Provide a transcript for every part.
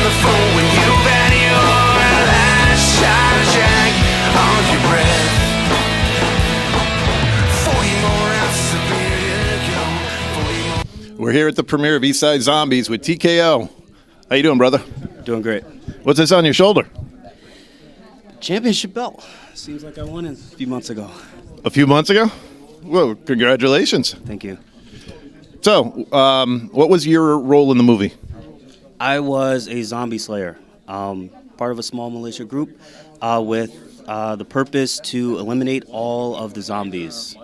the phone when you've had your last shot of Jack on your breath. 40 more ounces of beer to go. 40 more. We're here at the premiere of Eastside Zombies with TKO. How you doing, brother? Doing great. What's this on your shoulder? Championship belt. Seems like I won it a few months ago. A few months ago? Well, congratulations. Thank you. So, what was your role in the movie? I was a zombie slayer, part of a small militia group with the purpose to eliminate all of the zombies.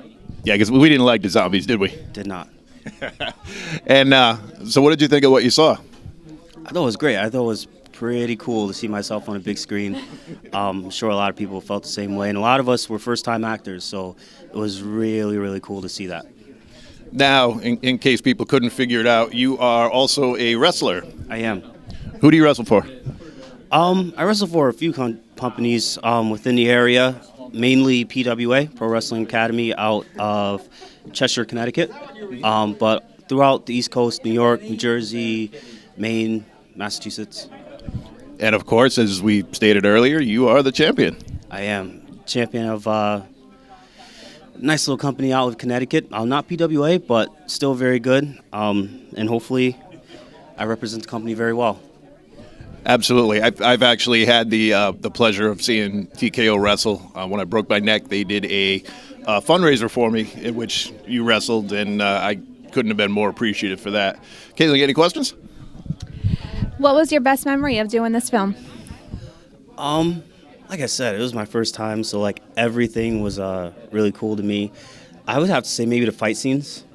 Yeah, because we didn't like the zombies, did we? Did not. And so what did you think of what you saw? I thought it was great. I thought it was pretty cool to see myself on a big screen. I'm sure a lot of people felt the same way, and a lot of us were first-time actors, so it was really, really cool to see that. Now, in case people couldn't figure it out, you are also a wrestler. I am. Who do you wrestle for? I wrestle for a few companies within the area, mainly PWA, Pro Wrestling Academy, out of Cheshire, Connecticut, but throughout the East Coast, New York, New Jersey, Maine, Massachusetts. And of course, as we stated earlier, you are the champion. I am champion of a nice little company out of Connecticut. Not PWA, but still very good. And hopefully I represent the company very well. Absolutely. I've actually had the pleasure of seeing TKO wrestle. When I broke my neck, they did a fundraiser for me in which you wrestled, and I couldn't have been more appreciative for that. Caitlin, any questions? What was your best memory of doing this film? Like I said, it was my first time, so like everything was really cool to me. I would have to say maybe the fight scenes.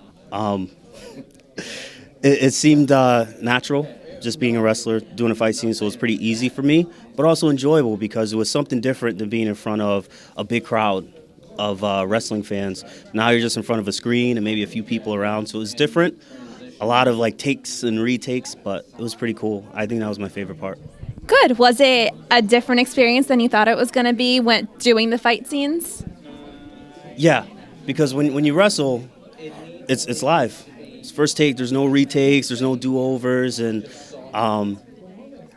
It seemed natural, just being a wrestler, doing a fight scene, so it was pretty easy for me, but also enjoyable because it was something different than being in front of a big crowd of wrestling fans. Now you're just in front of a screen and maybe a few people around, so it was different. A lot of like takes and retakes, but it was pretty cool. I think that was my favorite part. Good. Was it a different experience than you thought it was going to be when doing the fight scenes? Yeah, because when you wrestle, it's live. It's first take. There's no retakes. There's no do-overs, and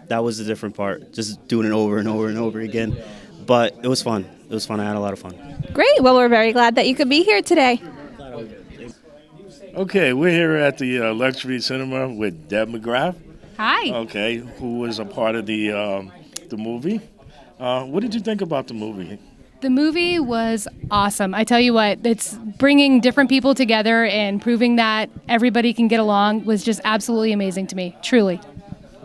that was the different part. Just doing it over and over and over again. But it was fun. It was fun. I had a lot of fun. Great. Well, we're very glad that you could be here today. Okay, we're here at the Luxury Cinema with Deb McGrath. Hi. Okay, who was a part of the movie. What did you think about the movie? The movie was awesome. I tell you what, it's bringing different people together and proving that everybody can get along was just absolutely amazing to me, truly.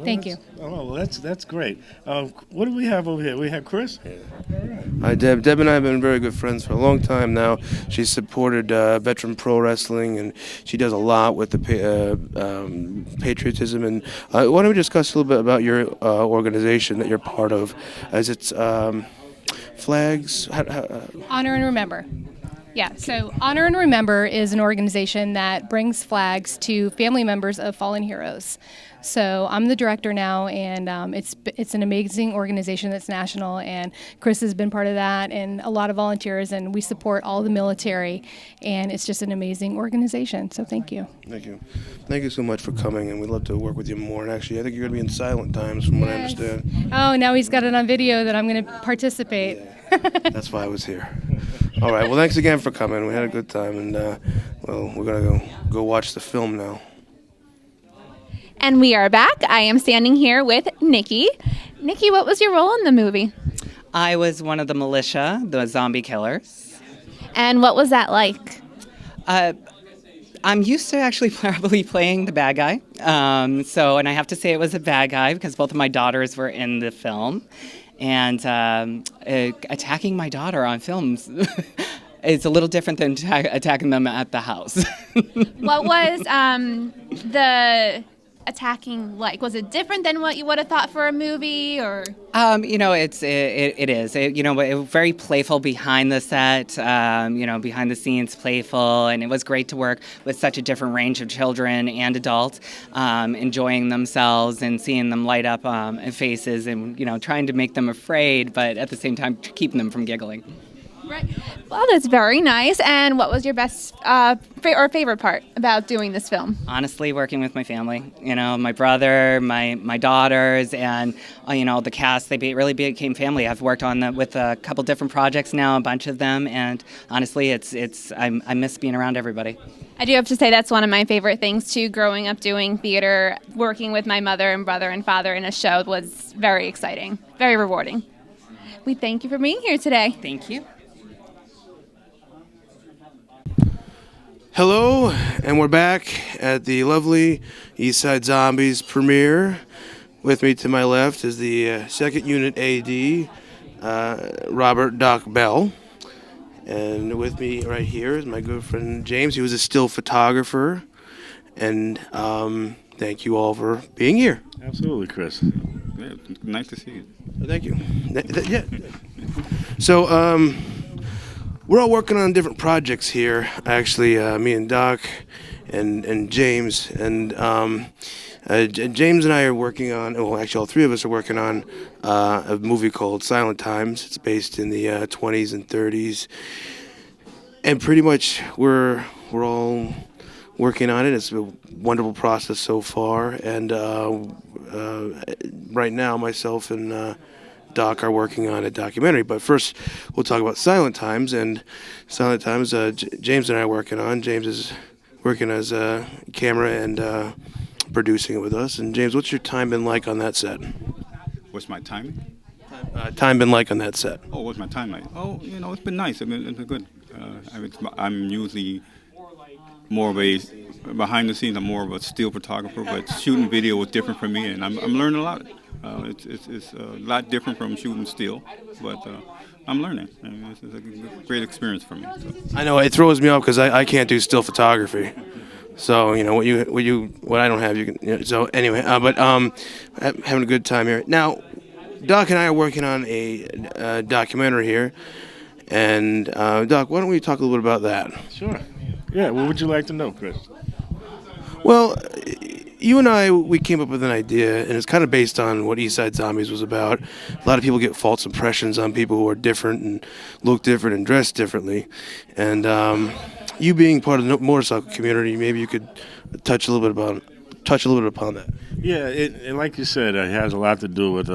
Thank you. Oh, well, that's great. What do we have over here? We have Chris. Hi, Deb. Deb and I have been very good friends for a long time now. She's supported veteran pro wrestling, and she does a lot with the patriotism. And why don't we discuss a little bit about your organization that you're part of? As it's flags. Honor and Remember. Yeah, so Honor and Remember is an organization that brings flags to family members of fallen heroes. So I'm the director now, and it's an amazing organization that's national, and Chris has been part of that, and a lot of volunteers, and we support all the military, and it's just an amazing organization, so thank you. Thank you. Thank you so much for coming, and we'd love to work with you more. And actually, I think you're going to be in silent times from what I understand. Oh, now he's got it on video that I'm going to participate. Yeah. That's why I was here. All right, well, thanks again for coming. We had a good time, and well, we're going to go watch the film now. And we are back. I am standing here with Nikki. Nikki, what was your role in the movie? I was one of the militia, the zombie killers. And what was that like? I'm used to actually probably playing the bad guy. And I have to say it was a bad guy because both of my daughters were in the film. And attacking my daughter on films is a little different than attacking them at the house. What was the attacking like? Was it different than what you would have thought for a movie, or? It is. Very playful behind the set. Behind the scenes, playful, and it was great to work with such a different range of children and adults, enjoying themselves and seeing them light up faces, and trying to make them afraid, but at the same time keeping them from giggling. Right. Well, that's very nice. And what was your best or favorite part about doing this film? Honestly, working with my family, my brother, my daughters, and the cast, really became family. I've worked on with a couple different projects now, a bunch of them, and honestly, I miss being around everybody. I do have to say that's one of my favorite things too. Growing up doing theater, working with my mother and brother and father in a show was very exciting, very rewarding. We thank you for being here today. Thank you. Hello, and we're back at the lovely East Side Zombies premiere. With me to my left is the second unit AD, Robert Doc Bell. And with me right here is my good friend James, who is a still photographer. And thank you all for being here. Absolutely, Chris. Yeah, nice to see you. Thank you. Yeah. So, we're all working on different projects here. Actually, me and Doc and James. And James and I are working on, well, actually all three of us are working on a movie called Silent Times. It's based in the 20s and 30s. And pretty much we're all working on it. It's a wonderful process so far. And right now, myself and Doc are working on a documentary. But first, we'll talk about Silent Times. And Silent Times, James and I are working on. James is working as a camera and producing it with us. And James, what's your time been like on that set? What's my timing? Time been like on that set? Oh, what's my time like? Oh, it's been nice. It's been good. I'm usually more of a behind the scenes. I'm more of a still photographer, but shooting video was different for me, and I'm learning a lot. It's a lot different from shooting still, but I'm learning. I mean, it's a great experience for me. So. I know it throws me off because I can't do still photography. So what I don't have you can. So anyway, but having a good time here now. Doc and I are working on a documentary here, and Doc, why don't we talk a little bit about that? Sure. Yeah, what would you like to know, Chris? Well, you and I, we came up with an idea, and it's kind of based on what East Side Zombies was about. A lot of people get false impressions on people who are different and look different and dress differently. And you being part of the motorcycle community, maybe you could touch a little bit upon that. Yeah, it like you said, it has a lot to do with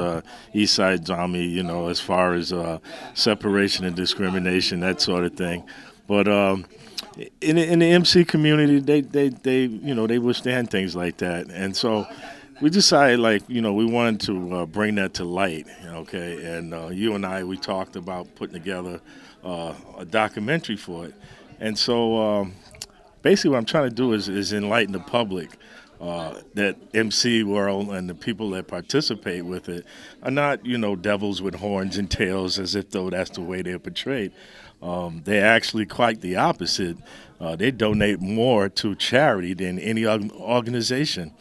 East Side Zombie, as far as separation and discrimination, that sort of thing. But in the MC community, they withstand things like that, and so we decided, we wanted to bring that to light, okay? And you and I, we talked about putting together a documentary for it, and so basically what I'm trying to do is enlighten the public. That MC world and the people that participate with it are not, devils with horns and tails, as if though that's the way they're portrayed. They're actually quite the opposite. They donate more to charity than any organization.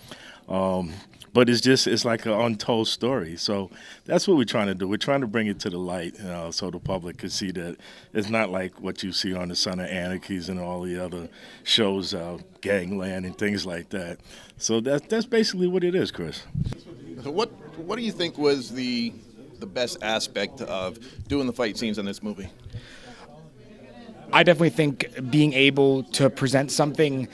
But it's like an untold story. So that's what we're trying to do. We're trying to bring it to the light so the public can see that it's not like what you see on the Son of Anarchies and all the other shows, Gangland and things like that. So that's basically what it is, Chris. So what do you think was the best aspect of doing the fight scenes in this movie? I definitely think being able to present something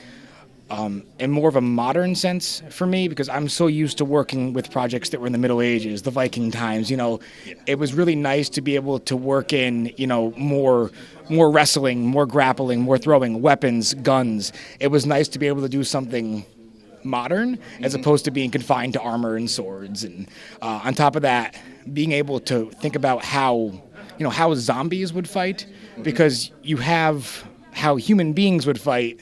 in more of a modern sense for me, because I'm so used to working with projects that were in the Middle Ages, the Viking times. It was really nice to be able to work in, more wrestling, more grappling, more throwing, weapons, guns. It was nice to be able to do something modern as opposed to being confined to armor and swords. And on top of that, being able to think about how zombies would fight, because you have how human beings would fight,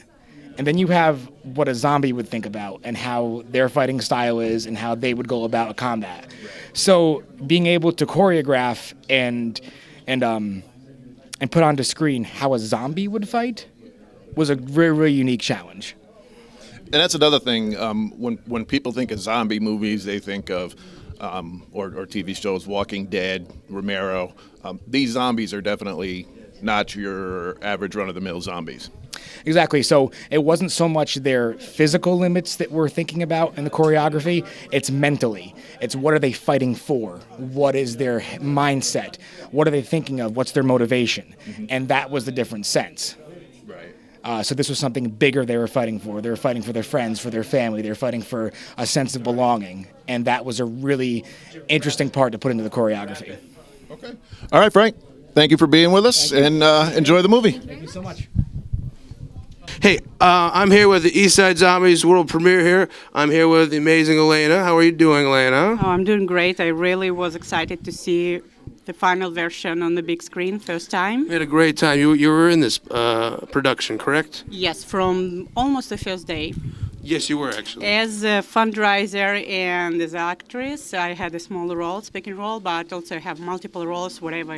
and then you have what a zombie would think about and how their fighting style is and how they would go about combat. So being able to choreograph and put onto screen how a zombie would fight was a very, very unique challenge. And that's another thing. When people think of zombie movies, they think of or TV shows, Walking Dead, Romero. These zombies are definitely not your average run-of-the-mill zombies. Exactly. So it wasn't so much their physical limits that we're thinking about in the choreography. It's mentally. It's what are they fighting for? What is their mindset? What are they thinking of? What's their motivation? And that was the different sense. So this was something bigger they were fighting for. They were fighting for their friends, for their family. They were fighting for a sense of belonging. And that was a really interesting part to put into the choreography. Okay. All right, Frank. Thank you for being with us, and enjoy the movie. Thank you so much. Hey, I'm here with the East Side Zombies world premiere here. I'm here with the amazing Elena. How are you doing, Elena? Oh, I'm doing great. I really was excited to see the final version on the big screen first time. We had a great time. You were in this production, correct? Yes, from almost the first day. Yes, you were actually. As a fundraiser and as an actress, I had a small role, speaking role, but also have multiple roles. Whatever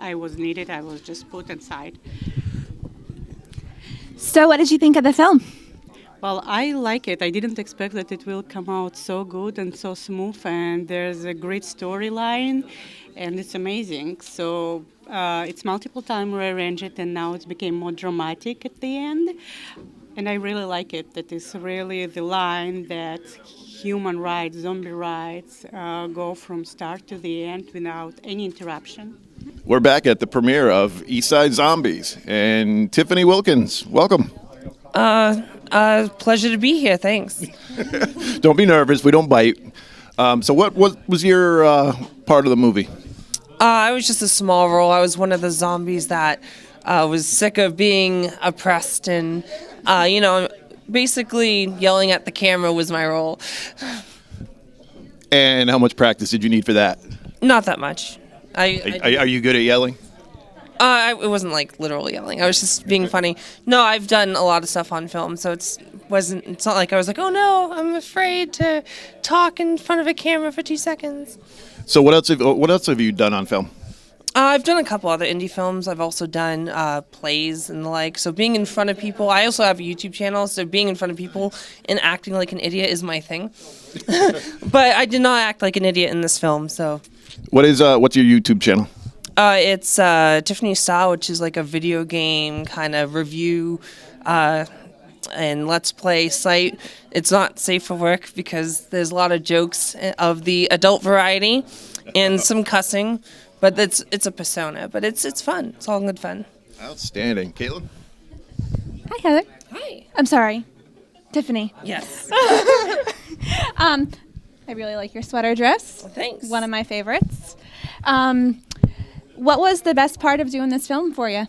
I was needed, I was just put inside. So, what did you think of the film? Well, I like it. I didn't expect that it will come out so good and so smooth, and there's a great storyline, and it's amazing. So it's multiple times rearranged, and now it's became more dramatic at the end. And I really like it. That is really the line that human rights, zombie rights, go from start to the end without any interruption. We're back at the premiere of East Side Zombies, and Tiffany Wilkins, welcome. Pleasure to be here. Thanks. Don't be nervous. We don't bite. So what was your part of the movie? I was just a small role. I was one of the zombies that was sick of being oppressed, and basically yelling at the camera was my role. And how much practice did you need for that? Not that much. Are you good at yelling? It wasn't like literal yelling. I was just being funny. No, I've done a lot of stuff on film, so it's not like I was like, oh no, I'm afraid to talk in front of a camera for 2 seconds. So what else have you done on film? I've done a couple other indie films. I've also done plays and the like. So being in front of people, I also have a YouTube channel, so being in front of people and acting like an idiot is my thing. But I did not act like an idiot in this film, so. What's your YouTube channel? It's Tiffany Style, which is like a video game kind of review and let's play site. It's not safe for work because there's a lot of jokes of the adult variety and some cussing, but it's a persona. But it's fun. It's all good fun. Outstanding. Caitlin? Hi, Heather. Hi. I'm sorry. Tiffany. Yes. I really like your sweater dress. Well, thanks. One of my favorites. What was the best part of doing this film for you?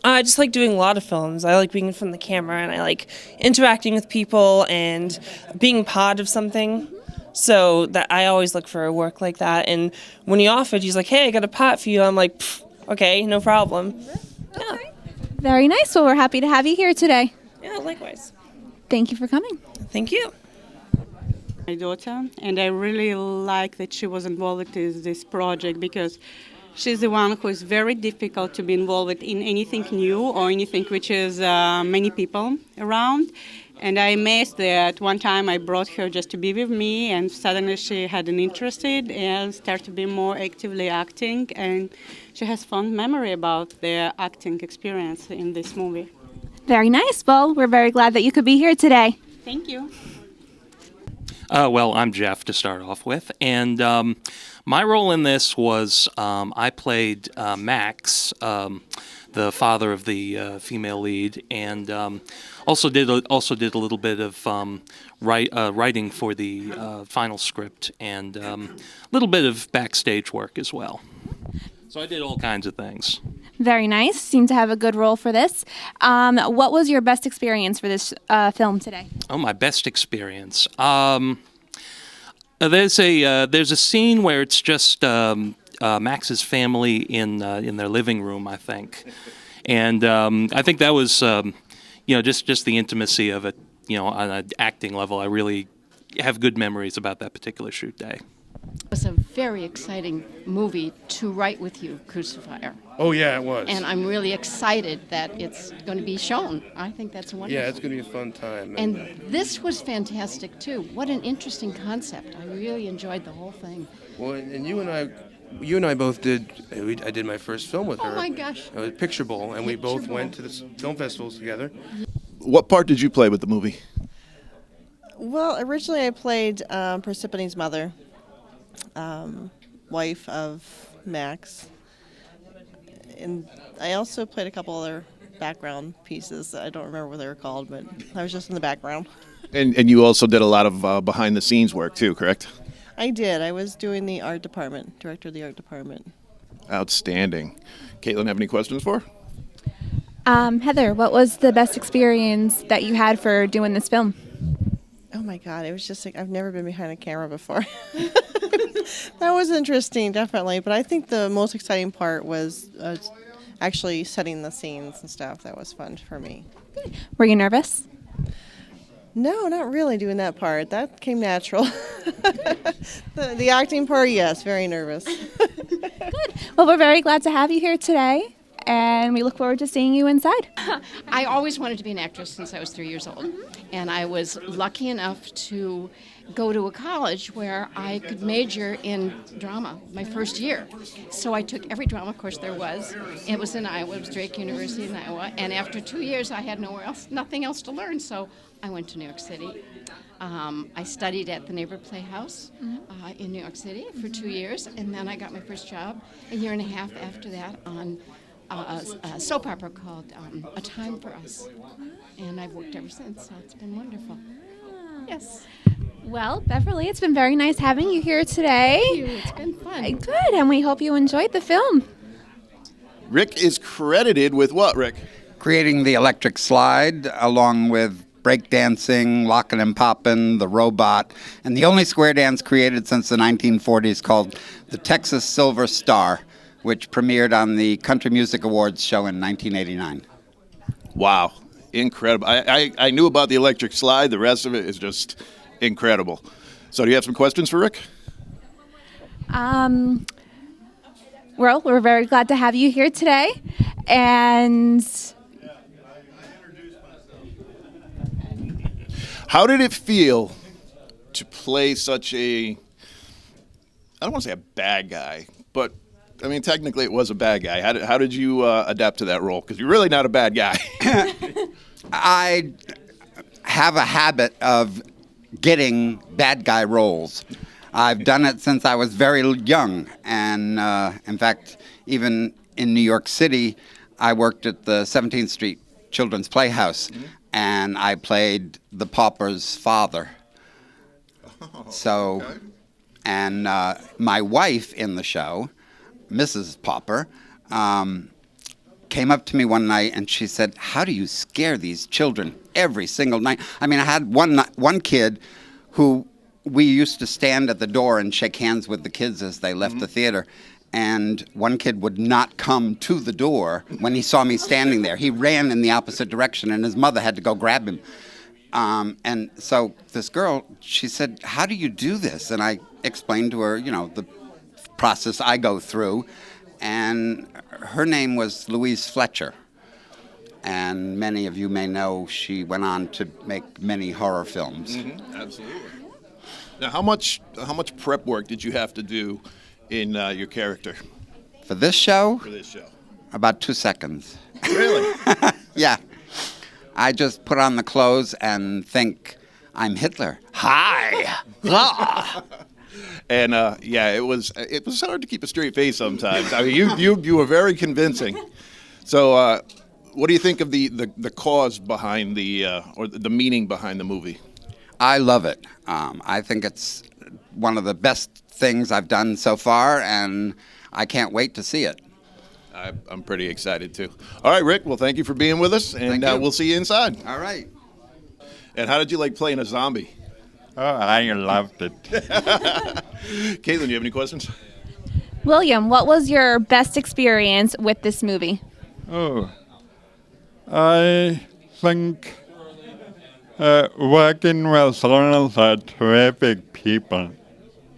I just like doing a lot of films. I like being in front of the camera, and I like interacting with people and being part of something. So that I always look for work like that. And when he offered, he's like, "Hey, I got a part for you." I'm like, "Okay, no problem." Yeah. Very nice. Well, we're happy to have you here today. Yeah, likewise. Thank you for coming. Thank you. My daughter, and I really like that she was involved in this project because she's the one who is very difficult to be involved in anything new or anything which is many people around. And I amazed that one time I brought her just to be with me, and suddenly she had an interest and started to be more actively acting, and she has fond memory about their acting experience in this movie. Very nice. Well, we're very glad that you could be here today. Thank you. Well, I'm Jeff to start off with, and my role in this was I played Max, the father of the female lead, and also did a little bit of writing for the final script and a little bit of backstage work as well. So I did all kinds of things. Very nice. Seem to have a good role for this. What was your best experience for this film today? Oh, my best experience. There's a scene where it's just Max's family in their living room, I think, and I think that was just the intimacy of it. On an acting level, I really have good memories about that particular shoot day. It was a very exciting movie to write with you, Crucifier. Oh, yeah, it was. And I'm really excited that it's going to be shown. I think that's wonderful. Yeah, it's going to be a fun time. And this was fantastic, too. What an interesting concept. I really enjoyed the whole thing. Well, and you and I You and I both did. I did my first film with her. Oh my gosh. It was Picture Bowl, and we Picture both Bowl. went to the film festivals together. What part did you play with the movie? Well, originally I played Persiphone's mother, wife of Max. And I also played a couple other background pieces that I don't remember what they were called, but I was just in the background. And you also did a lot of behind the scenes work too, correct? I did. I was doing the art department, director of the art department. Outstanding. Caitlin, have any questions for her? Heather, what was the best experience that you had for doing this film? Oh my God, it was just like I've never been behind a camera before. That was interesting, definitely. But I think the most exciting part was actually setting the scenes and stuff. That was fun for me. Were you nervous? No, not really doing that part. That came natural. The acting part, yes, very nervous. Well, we're very glad to have you here today, and we look forward to seeing you inside. I always wanted to be an actress since I was 3 years old. And I was lucky enough to go to a college where I could major in drama my first year. So I took every drama course there was. It was in Iowa. It was Drake University in Iowa. And after 2 years, I had nothing else to learn. So I went to New York City. I studied at the Neighbor Playhouse in New York City for 2 years. And then I got my first job a year and a half after that on a soap opera called A Time for Us. And I've worked ever since, so it's been wonderful. Yes. Well, Beverly, it's been very nice having you here today. Thank you. It's been fun. Good, and we hope you enjoyed the film. Rick is credited with what, Rick? Creating the electric slide along with breakdancing, lockin' and poppin', the robot, and the only square dance created since the 1940s called the Texas Silver Star, which premiered on the Country Music Awards show in 1989. Wow, incredible. I knew about the electric slide. The rest of it is just incredible. So do you have some questions for Rick? Well, we're very glad to have you here today. And how did it feel to play such a, I don't want to say a bad guy, but I mean, technically it was a bad guy. How did you adapt to that role? Because you're really not a bad guy. I have a habit of getting bad guy roles. I've done it since I was very young. And in fact, even in New York City, I worked at the 17th Street Children's Playhouse, and I played the pauper's father. So, okay. And my wife in the show, Mrs. Pauper, came up to me one night and she said, "How do you scare these children every single night?" I mean, I had one kid who we used to stand at the door and shake hands with the kids as they left the theater. And one kid would not come to the door when he saw me standing there. He ran in the opposite direction, and his mother had to go grab him. And so this girl, she said, "How do you do this?" And I explained to her, the process I go through. And her name was Louise Fletcher. And many of you may know she went on to make many horror films. Mm-hmm. Absolutely. Now, how much prep work did you have to do in your character? For this show? For this show. About 2 seconds. Really? Yeah. I just put on the clothes and think, I'm Hitler. Hi! Ah! And it was hard to keep a straight face sometimes. I mean, you were very convincing. So, what do you think of the cause behind or the meaning behind the movie? I love it. I think it's one of the best things I've done so far, and I can't wait to see it. I'm pretty excited too. All right, Rick. Well, thank you for being with us, and we'll see you inside. All right. And how did you like playing a zombie? Oh, I loved it. Caitlin, do you have any questions? William, what was your best experience with this movie? Oh, I think working with Lawrence are terrific people.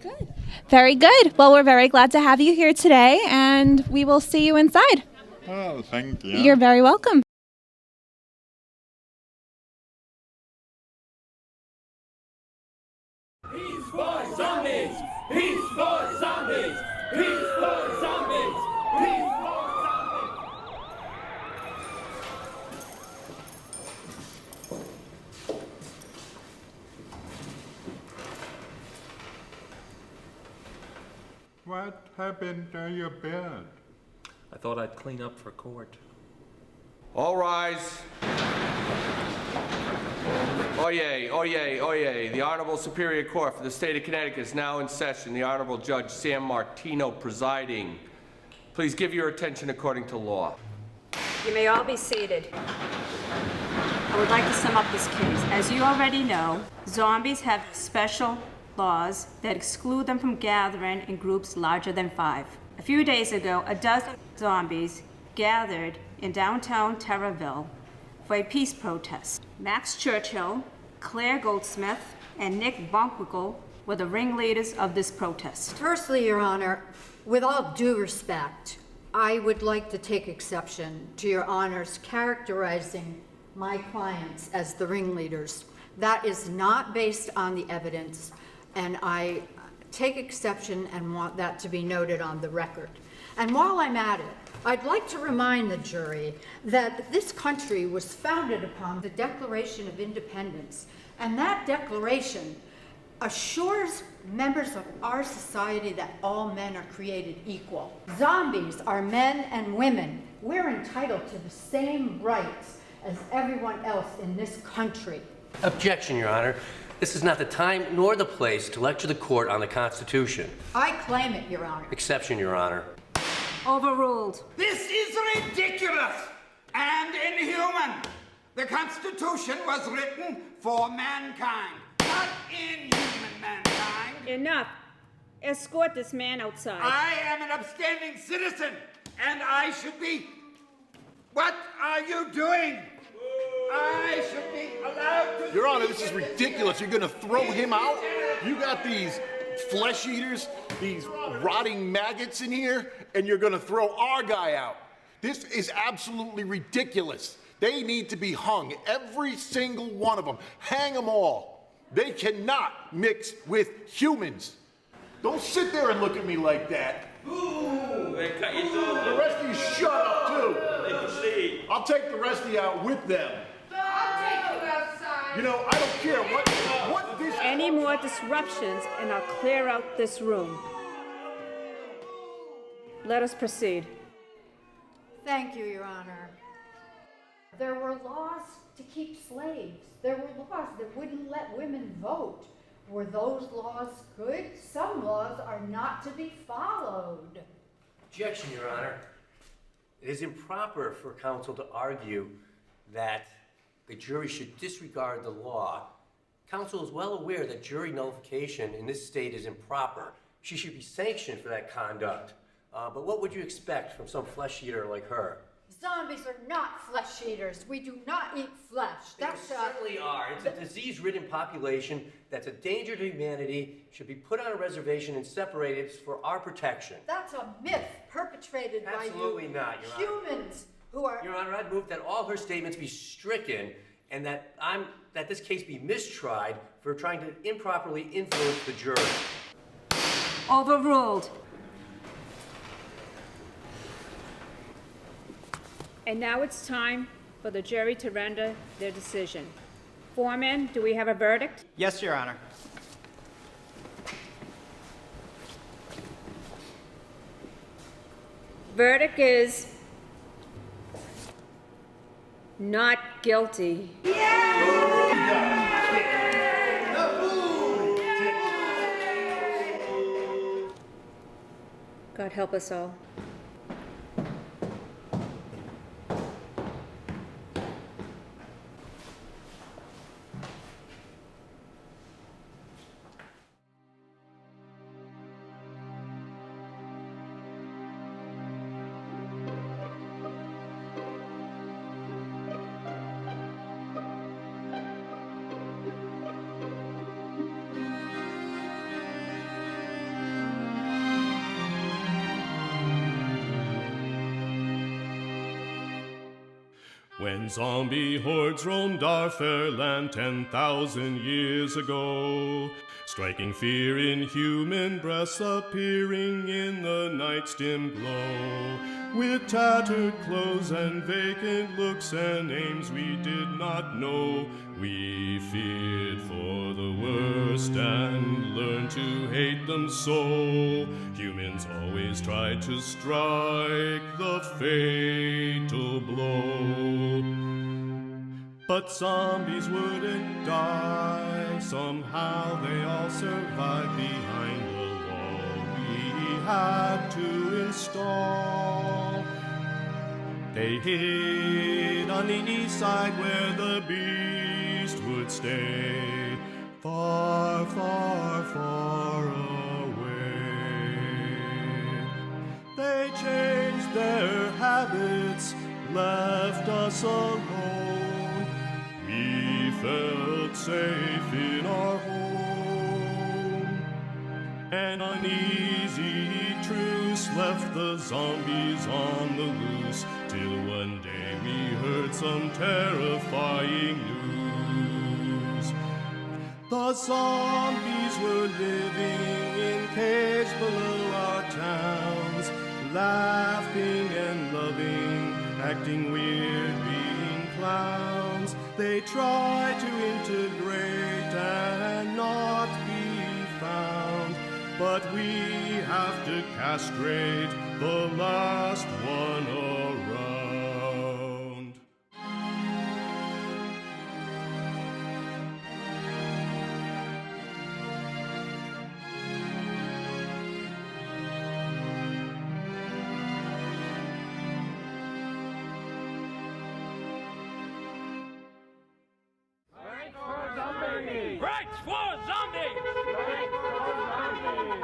Good. Very good. Well, we're very glad to have you here today, and we will see you inside. Oh, thank you. You're very welcome. Peace for zombies! Peace for zombies! Peace for What happened to your bed? I thought I'd clean up for court. All rise. Oyez, oyez, oyez. The Honorable Superior Court for the State of Connecticut is now in session. The Honorable Judge Sam Martino presiding. Please give your attention according to law. You may all be seated. I would like to sum up this case. As you already know, zombies have special laws that exclude them from gathering in groups larger than 5. A few days ago, a dozen zombies gathered in downtown Terraville for a peace protest. Max Churchill, Claire Goldsmith, and Nick Bonquicle were the ringleaders of this protest. Firstly, Your Honor, with all due respect, I would like to take exception to Your Honor's characterizing my clients as the ringleaders. That is not based on the evidence, and I take exception and want that to be noted on the record. And while I'm at it, I'd like to remind the jury that this country was founded upon the Declaration of Independence, and that declaration assures members of our society that all men are created equal. Zombies are men and women. We're entitled to the same rights as everyone else in this country. Objection, Your Honor. This is not the time nor the place to lecture the court on the Constitution. I claim it, Your Honor. Exception, Your Honor. Overruled. This is ridiculous and inhuman. The Constitution was written for mankind, not inhuman mankind. Enough. Escort this man outside. I am an upstanding citizen, and I should be... What are you doing? I should be allowed to... Your Honor, this is ridiculous. You're going to throw him out? You got these flesh eaters, these rotting maggots in here, and you're going to throw our guy out. This is absolutely ridiculous. They need to be hung, every single one of them. Hang them all. They cannot mix with humans. Don't sit there and look at me like that. They cut you through. The rest of you shut up too. They proceed. I'll take the rest of you out with them. I'll take you outside. You know, I don't care what this... Any more disruptions and I'll clear out this room. Let us proceed. Thank you, Your Honor. There were laws to keep slaves. There were laws that wouldn't let women vote. Were those laws good? Some laws are not to be followed. Objection, Your Honor. It is improper for counsel to argue that the jury should disregard the law. Counsel is well aware that jury nullification in this state is improper. She should be sanctioned for that conduct. But what would you expect from some flesh eater like her? Zombies are not flesh eaters. We do not eat flesh. They certainly are. It's a disease-ridden population that's a danger to humanity, should be put on a reservation and separated for our protection. That's a myth perpetrated by you. Absolutely not, Your Honor. Humans who are... Your Honor, I'd move that all her statements be stricken and that this case be mistried for trying to improperly influence the jury. Overruled. And now it's time for the jury to render their decision. Foreman, do we have a verdict? Yes, Your Honor. Verdict is not guilty. God help us all. When zombie hordes roamed our fair land 10,000 years ago, striking fear in human breasts, appearing in the night's dim glow, with tattered clothes and vacant looks and names we did not know, we feared for the worst and learn to hate them so. Humans always try to strike the fatal blow. But zombies wouldn't die. Somehow they all survived behind the wall we had to install. They hid on the east side where the beast would stay, far, far, far away. They changed their habits, left us alone. We felt safe in our home. An uneasy truce left the zombies on the loose, till one day we heard some terrifying news. The zombies were living in caves below our towns, laughing and loving, acting weird, being clowns. They tried to integrate and not be found, but we have to castrate the last one around. Rights for zombies!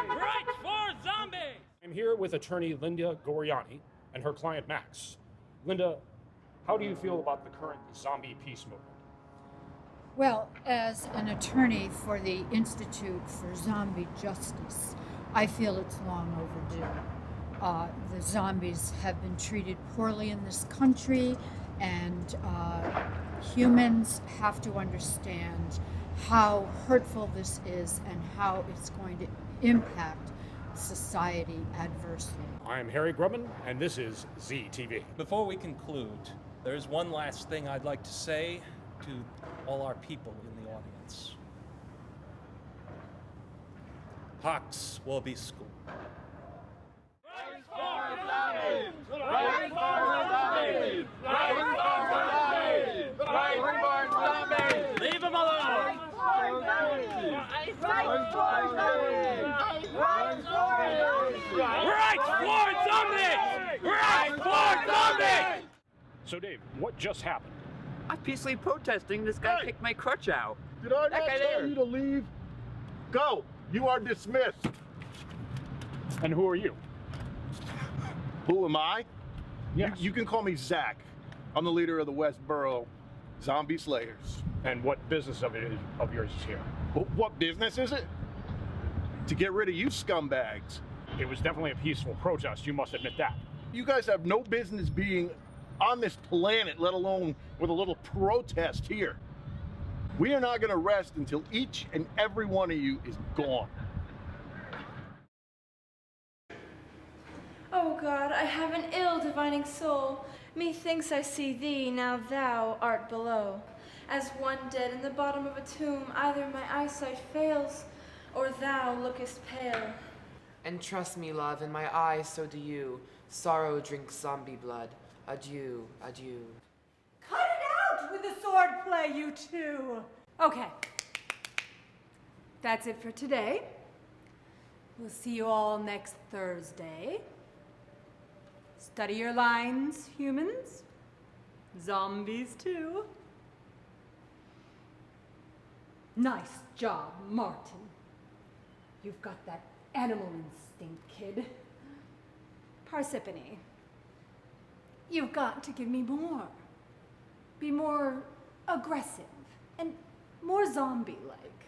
Rights for zombies! I'm here with attorney Linda Goriani and her client Max. Linda, how do you feel about the current zombie peace movement? Well, as an attorney for the Institute for Zombie Justice, I feel it's long overdue. The zombies have been treated poorly in this country, and humans have to understand how hurtful this is and how it's going to impact society adversely. I'm Harry Grubman, and this is ZTV. Before we conclude, there's one last thing I'd like to say to all our people in the audience. Pax vobiscum. Rights for zombies! Rights for zombies! Rights for zombies! Rights for zombies! Leave them alone! Rights for zombies! Rights for zombies! Rights for zombies! Rights for zombies! So, Dave, what just happened? I'm peacefully protesting. This guy kicked my crutch out. Did I That not guy tell there. you to leave? Go! You are dismissed. And who are you? Who am I? Yes. You can call me Zach. I'm the leader of the West Borough Zombie Slayers. And what business of yours is here? What business is it? To get rid of you scumbags. It was definitely a peaceful protest, you must admit that. You guys have no business being on this planet, let alone with a little protest here. We are not going to rest until each and every one of you is gone. O God, I have an ill-divining soul. Methinks I see thee, now thou art below. As one dead in the bottom of a tomb, either my eyesight fails, or thou lookest pale. And trust me, love, in my eyes so do you. Sorrow drinks zombie blood. Adieu, adieu. Cut it out with the sword play, you two! Okay. That's it for today. We'll see you all next Thursday. Study your lines, humans. Zombies, too. Nice job, Martin. You've got that animal instinct, kid. Parsippany. You've got to give me more. Be more aggressive and more zombie-like.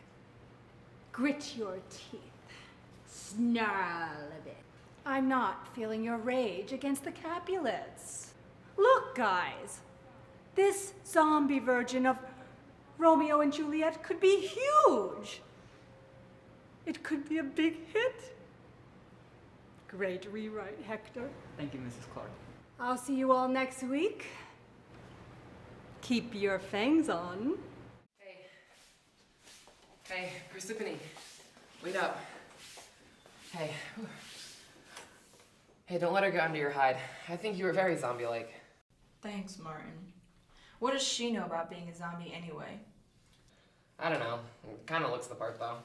Grit your teeth. Snarl a bit. I'm not feeling your rage against the Capulets. Look, guys. This zombie version of Romeo and Juliet could be huge. It could be a big hit. Great rewrite, Hector. Thank you, Mrs. Clark. I'll see you all next week. Keep your fangs on. Hey, Persephone. Wait up. Hey. Hey, don't let her get under your hide. I think you were very zombie-like. Thanks, Martin. What does she know about being a zombie anyway? I don't know. Kind of looks the part, though.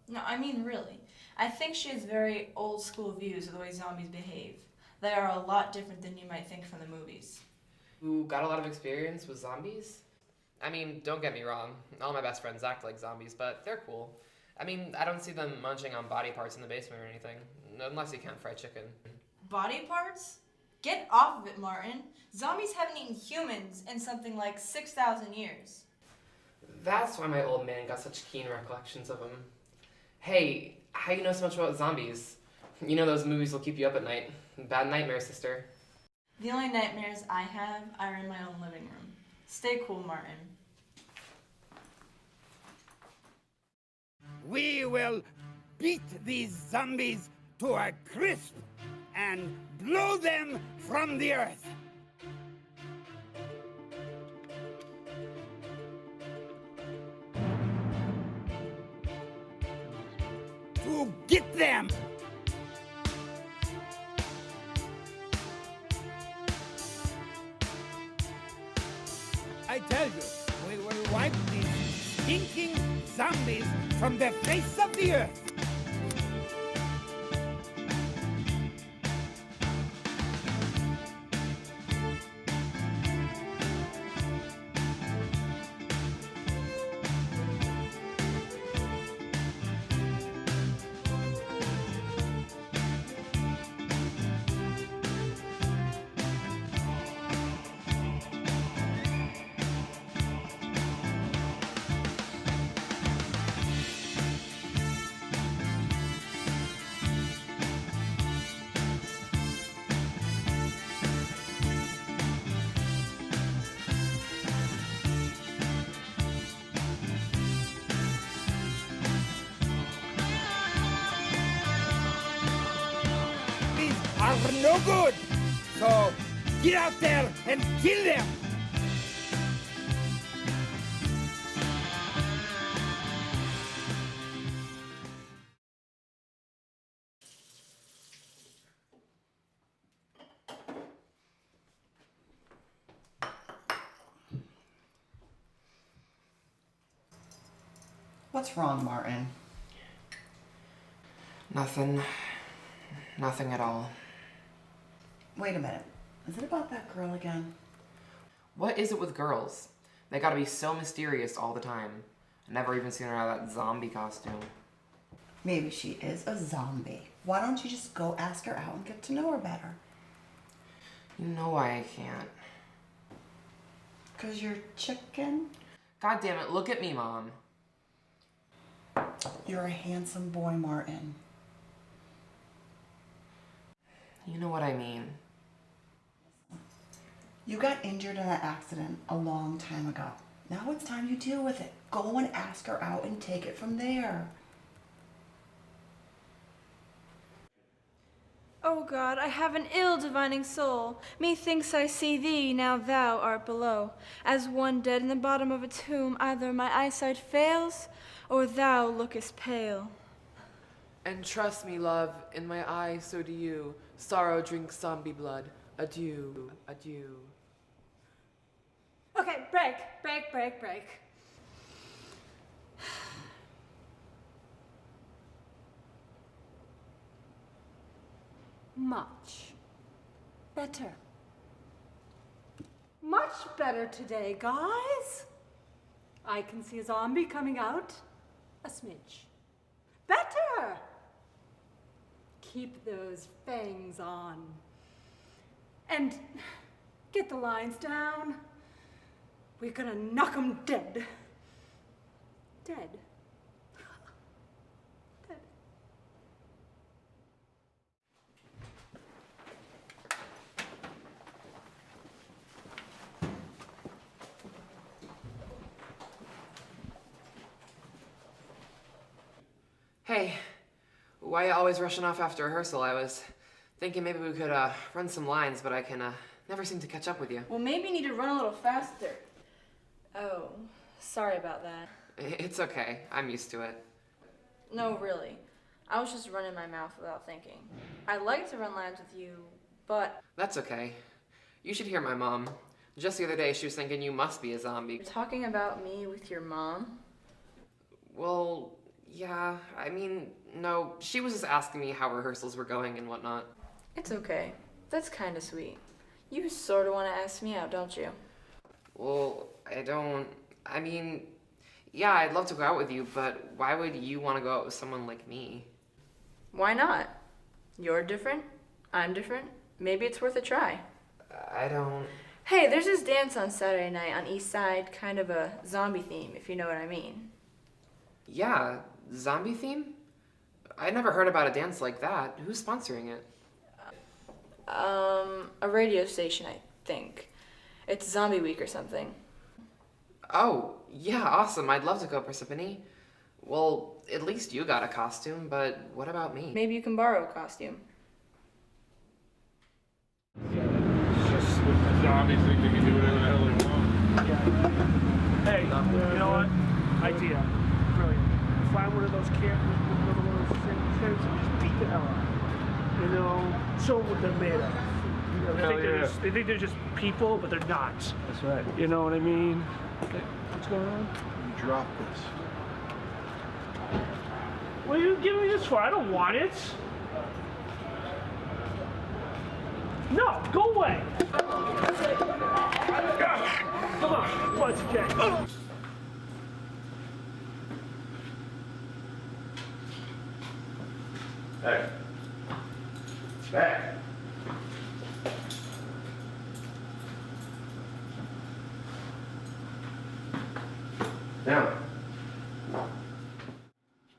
No, I mean really. I think she has very old school views of the way zombies behave. They are a lot different than you might think from the movies. Who got a lot of experience with zombies? I mean, don't get me wrong. All my best friends act like zombies, but they're cool. I mean, I don't see them munching on body parts in the basement or anything. Unless you count fried chicken. Body parts? Get off of it, Martin. Zombies haven't eaten humans in something like 6,000 years. That's why my old man got such keen recollections of them. Hey, how you know so much about zombies? You know those movies will keep you up at night. Bad nightmare, sister. The only nightmares I have are in my own living room. Stay cool, Martin. We will beat these zombies to a crisp and blow them from the earth. To get them. I tell you, we will wipe these stinking zombies from the face of the earth. Are no good. So get out there and kill them. What's wrong, Martin? Nothing. Nothing at all. Wait a minute. Is it about that girl again? What is it with girls? They gotta be so mysterious all the time. I never even seen her out of that zombie costume. Maybe she is a zombie. Why don't you just go ask her out and get to know her better? You know why I can't. 'Cause you're chicken? God damn it, look at me, Mom. You're a handsome boy, Martin. You know what I mean. You got injured in an accident a long time ago. Now it's time you deal with it. Go and ask her out and take it from there. Oh God, I have an ill divining soul. Methinks I see thee, now thou art below. As one dead in the bottom of a tomb, either my eyesight fails, or thou lookest pale. And trust me, love, in my eyes so do you. Sorrow drinks zombie blood. Adieu, adieu. Okay, break. Much better. Much better today, guys. I can see a zombie coming out a smidge. Better. Keep those fangs on. And get the lines down. We're gonna knock 'em dead. Dead. Dead. Hey, why you always rushing off after rehearsal? I was thinking maybe we could run some lines, but I can never seem to catch up with you. Well, maybe you need to run a little faster. Oh, sorry about that. It's okay. I'm used to it. No, really. I was just running my mouth without thinking. I'd like to run lines with you, but... That's okay. You should hear my mom. Just the other day, she was thinking you must be a zombie. You're talking about me with your mom? Well, yeah, I mean, no, she was just asking me how rehearsals were going and whatnot. It's okay. That's kind of sweet. You sort of want to ask me out, don't you? Well, I mean, yeah, I'd love to go out with you, but why would you want to go out with someone like me? Why not? You're different. I'm different. Maybe it's worth a try. I don't... Hey, there's this dance on Saturday night on East Side, kind of a zombie theme, if you know what I mean. Yeah, zombie theme? I never heard about a dance like that. Who's sponsoring it? A radio station, I think. It's Zombie Week or something. Oh, yeah, awesome. I'd love to go, Persephone. Well, at least you got a costume, but what about me? Maybe you can borrow a costume. It's just with the zombies think they can do whatever the hell they want. Hey, you know what? Idea. Brilliant. Find one of those campers, one of those things, and just beat the hell out of them. You know, show them what they're made of. You know, they think they're just people, but they're not. That's right. You know what I mean? Okay. What's going on? You drop this. What are you giving me this for? I don't want it. No, go away. Come on, let's get. Hey. Back. Down.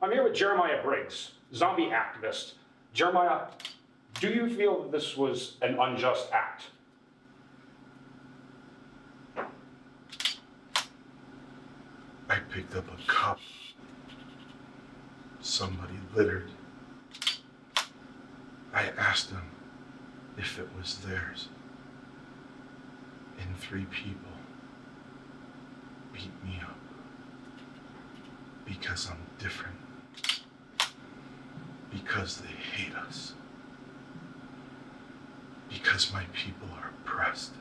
I'm here with Jeremiah Briggs, zombie activist. Jeremiah, do you feel that this was an unjust act? I picked up a cup. Somebody littered. I asked them if it was theirs. And 3 people beat me up. Because I'm different. Because they hate us. Because my people are oppressed.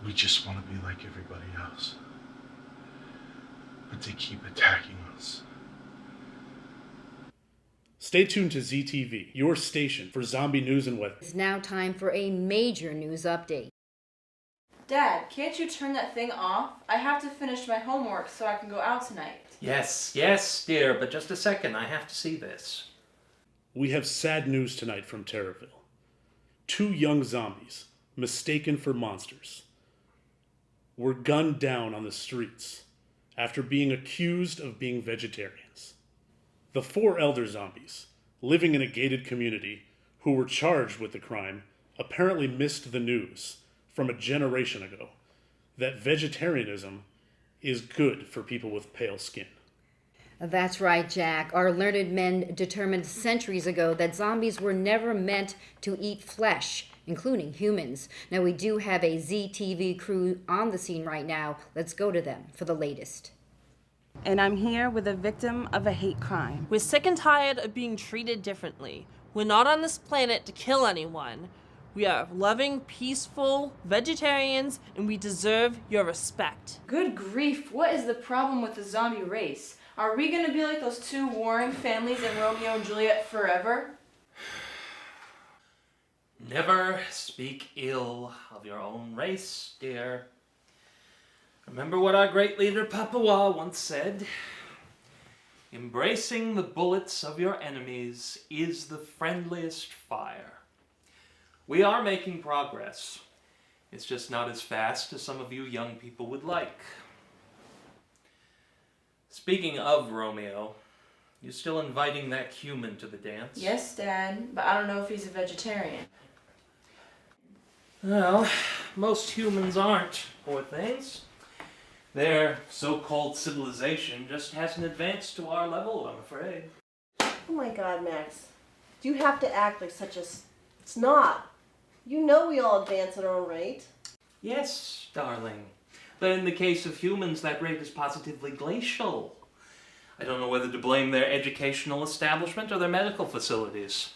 We just want to be like everybody else. But they keep attacking us. Stay tuned to ZTV, your station for zombie news and weather. It's now time for a major news update. Dad, can't you turn that thing off? I have to finish my homework so I can go out tonight. Yes, yes, dear, but just a second. I have to see this. We have sad news tonight from Terrorville. 2 young zombies, mistaken for monsters, were gunned down on the streets after being accused of being vegetarians. The 4 elder zombies, living in a gated community, who were charged with the crime, apparently missed the news from a generation ago that vegetarianism is good for people with pale skin. That's right, Jack. Our learned men determined centuries ago that zombies were never meant to eat flesh, including humans. Now, we do have a ZTV crew on the scene right now. Let's go to them for the latest. And I'm here with a victim of a hate crime. We're sick and tired of being treated differently. We're not on this planet to kill anyone. We are loving, peaceful vegetarians, and we deserve your respect. Good grief, what is the problem with the zombie race? Are we gonna be like those 2 warring families in Romeo and Juliet forever? Never speak ill of your own race, dear. Remember what our great leader Papua once said? Embracing the bullets of your enemies is the friendliest fire. We are making progress. It's just not as fast as some of you young people would like. Speaking of Romeo, you still inviting that human to the dance? Yes, Dad, but I don't know if he's a vegetarian. Well, most humans aren't, poor things. Their so-called civilization just hasn't advanced to our level, I'm afraid. Oh my God, Max. Do you have to act like such a snob? You know we all advance at our own rate. Yes, darling. But in the case of humans, that rate is positively glacial. I don't know whether to blame their educational establishment or their medical facilities.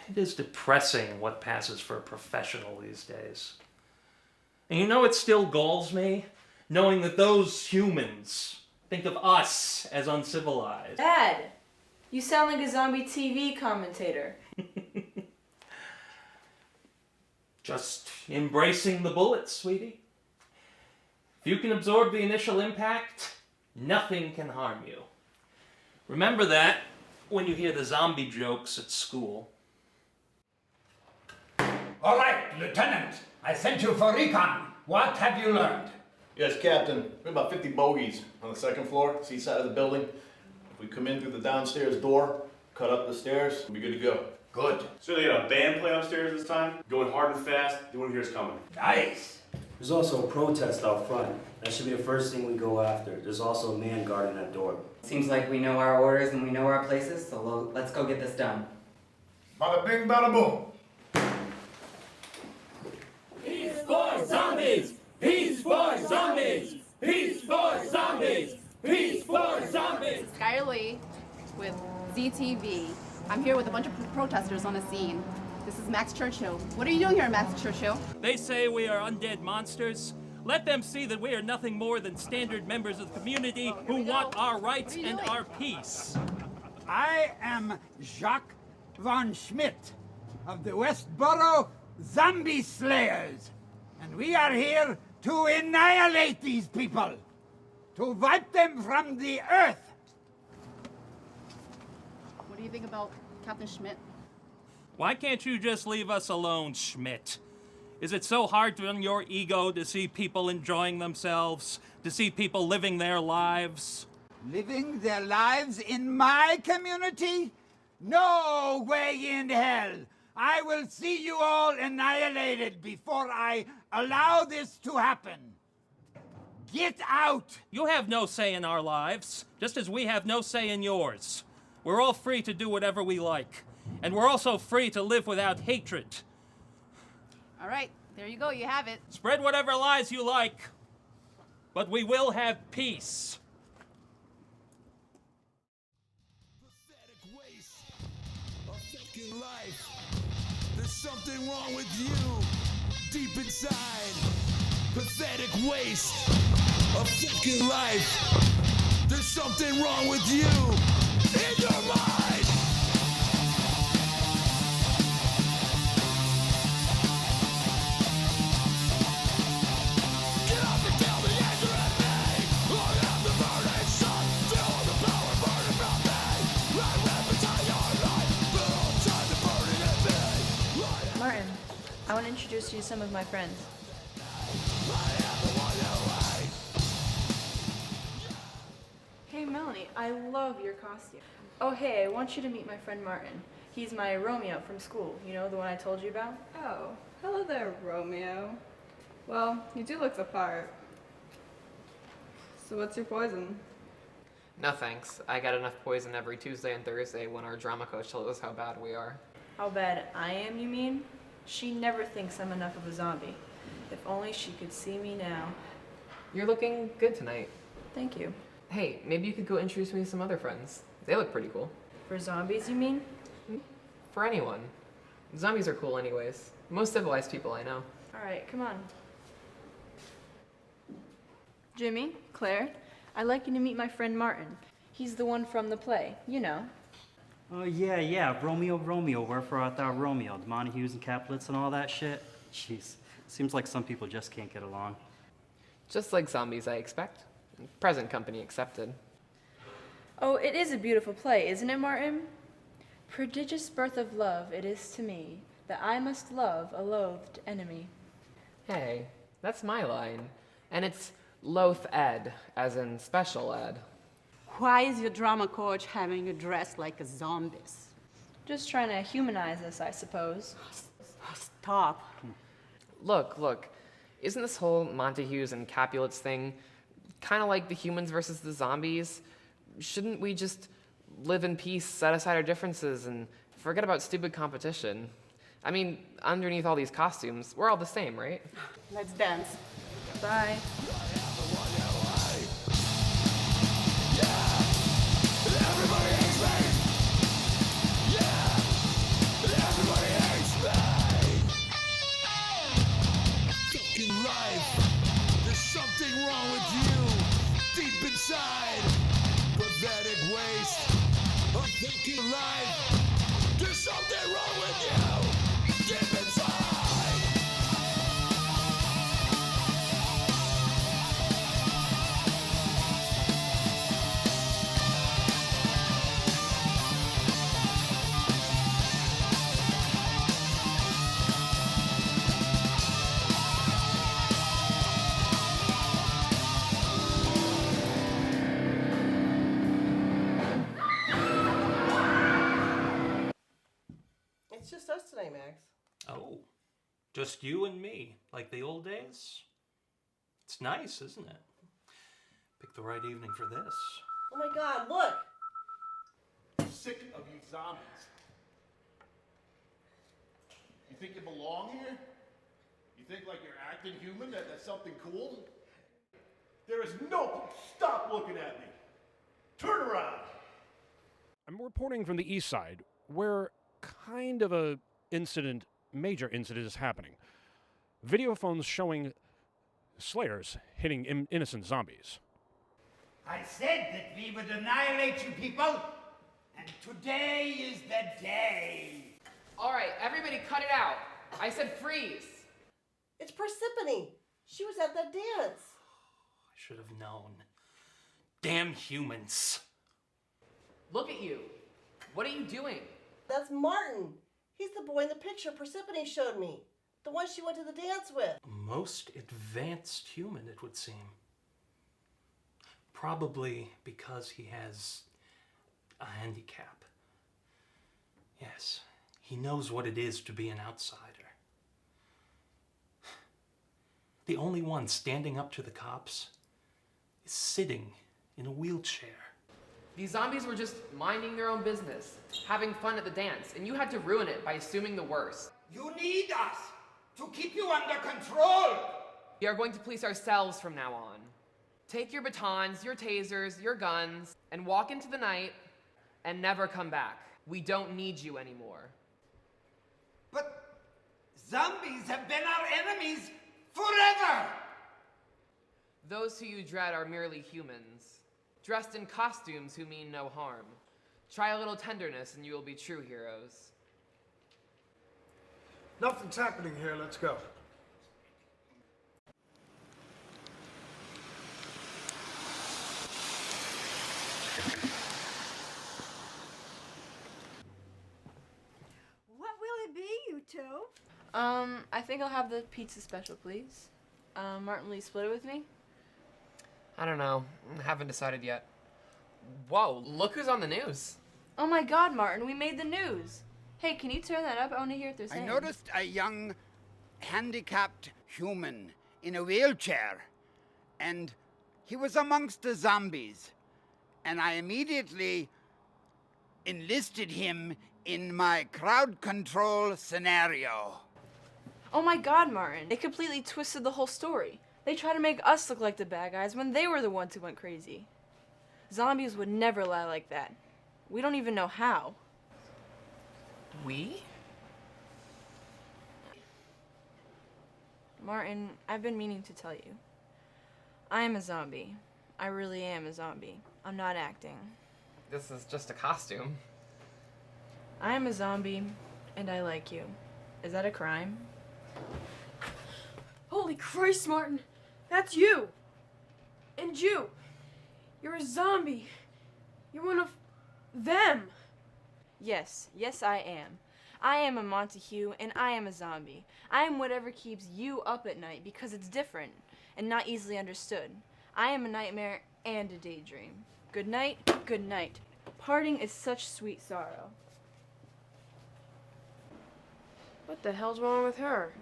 It is depressing what passes for a professional these days. And you know it still galls me, knowing that those humans think of us as uncivilized. Dad, you sound like a zombie TV commentator. Just embracing the bullets, sweetie. If you can absorb the initial impact, nothing can harm you. Remember that when you hear the zombie jokes at school. All right, Lieutenant. I sent you for recon. What have you learned? Yes, Captain. We have about 50 bogeys on the second floor, east side of the building. If we come in through the downstairs door, cut up the stairs, we'll be good to go. Good. So they got a band play upstairs this time, going hard and fast. No one hears coming. Nice. There's also a protest out front. That should be the first thing we go after. There's also a man guarding that door. Seems like we know our orders and we know our places, so let's go get this done. Bada bing, bada boom. Peace for zombies! Peace for zombies! Peace for zombies! Peace for zombies! Skylar Lee with ZTV. I'm here with a bunch of protesters on the scene. This is Max Churchill. What are you doing here, Max Churchill? They say we are undead monsters. Let them see that we are nothing more than standard members of the community who want our rights and our peace. I am Jacques von Schmidt of the Westboro Zombie Slayers. And we are here to annihilate these people. To wipe them from the earth. What do you think about Captain Schmidt? Why can't you just leave us alone, Schmidt? Is it so hard on your ego to see people enjoying themselves, to see people living their lives? Living their lives in my community? No way in hell. I will see you all annihilated before I allow this to happen. Get out! You have no say in our lives, just as we have no say in yours. We're all free to do whatever we like. And we're also free to live without hatred. All right, there you go, you have it. Spread whatever lies you like, but we will have peace. Pathetic waste of fucking life. There's something wrong with you, deep inside. Pathetic waste of fucking life. There's something wrong with you, in your mind. Martin, I want to introduce you to some of my friends. Hey Melanie, I love your costume. Oh hey, I want you to meet my friend Martin. He's my Romeo from school, you know, the one I told you about? Oh, hello there, Romeo. Well, you do look the part. So what's your poison? No thanks. I got enough poison every Tuesday and Thursday when our drama coach told us how bad we are. How bad I am, you mean? She never thinks I'm enough of a zombie. If only she could see me now. You're looking good tonight. Thank you. Hey, maybe you could go introduce me to some other friends. They look pretty cool. For zombies, you mean? For anyone. Zombies are cool anyways. Most civilized people I know. Alright, come on. Jimmy, Claire, I'd like you to meet my friend Martin. He's the one from the play, you know. Oh, yeah, Romeo, we're for our Romeo, the Montagues and Capulets and all that shit. Jeez, seems like some people just can't get along. Just like zombies, I expect. Present company accepted. Oh, it is a beautiful play, isn't it, Martin? Prodigious birth of love it is to me, that I must love a loathed enemy. Hey, that's my line. And it's loath ed, as in special ed. Why is your drama coach having you dressed like a zombie? Just trying to humanize us, I suppose. Stop. Look, isn't this whole Montagues and Capulets thing kind of like the humans versus the zombies? Shouldn't we just live in peace, set aside our differences, and forget about stupid competition? I mean, underneath all these costumes, we're all the same, right? Let's dance. Bye. Yeah! night, Max. Oh, just you and me, like the old days? It's nice, isn't it? Pick the right evening for this. Oh my God, look! I'm sick of you zombies. You think you belong here? You think like you're acting human, that's something cool? There is no... Stop looking at me! Turn around! I'm reporting from the east side, where kind of a major incident is happening. Video phones showing slayers hitting innocent zombies. I said that we would annihilate you people, and today is the day. All right, everybody cut it out. I said freeze. It's Persephone. She was at that dance. I should have known. Damn humans. Look at you. What are you doing? That's Martin. He's the boy in the picture Persephone showed me. The one she went to the dance with. Most advanced human, it would seem. Probably because he has a handicap. Yes, he knows what it is to be an outsider. The only one standing up to the cops is sitting in a wheelchair. These zombies were just minding their own business, having fun at the dance, and you had to ruin it by assuming the worst. You need us to keep you under control. We are going to police ourselves from now on. Take your batons, your tasers, your guns, and walk into the night and never come back. We don't need you anymore. But zombies have been our enemies forever. Those who you dread are merely humans, dressed in costumes who mean no harm. Try a little tenderness and you will be true heroes. Nothing's happening here. Let's go. What will it be, you two? I think I'll have the pizza special, please. Martin, will you split it with me? I don't know. Haven't decided yet. Whoa, look who's on the news. Oh my God, Martin, we made the news. Hey, can you turn that up? I want to hear what they're saying. I noticed a young, handicapped human in a wheelchair, and he was amongst the zombies. And I immediately enlisted him in my crowd control scenario. Oh my God, Martin. They completely twisted the whole story. They tried to make us look like the bad guys when they were the ones who went crazy. Zombies would never lie like that. We don't even know how. We? Martin, I've been meaning to tell you. I am a zombie. I really am a zombie. I'm not acting. This is just a costume. I am a zombie, and I like you. Is that a crime? Holy Christ, Martin! That's you! And you! You're a zombie! You're one of them! Yes, I am. I am a Montague, and I am a zombie. I am whatever keeps you up at night because it's different and not easily understood. I am a nightmare and a daydream. Good night, good night. Parting is such sweet sorrow. What the hell's wrong with her?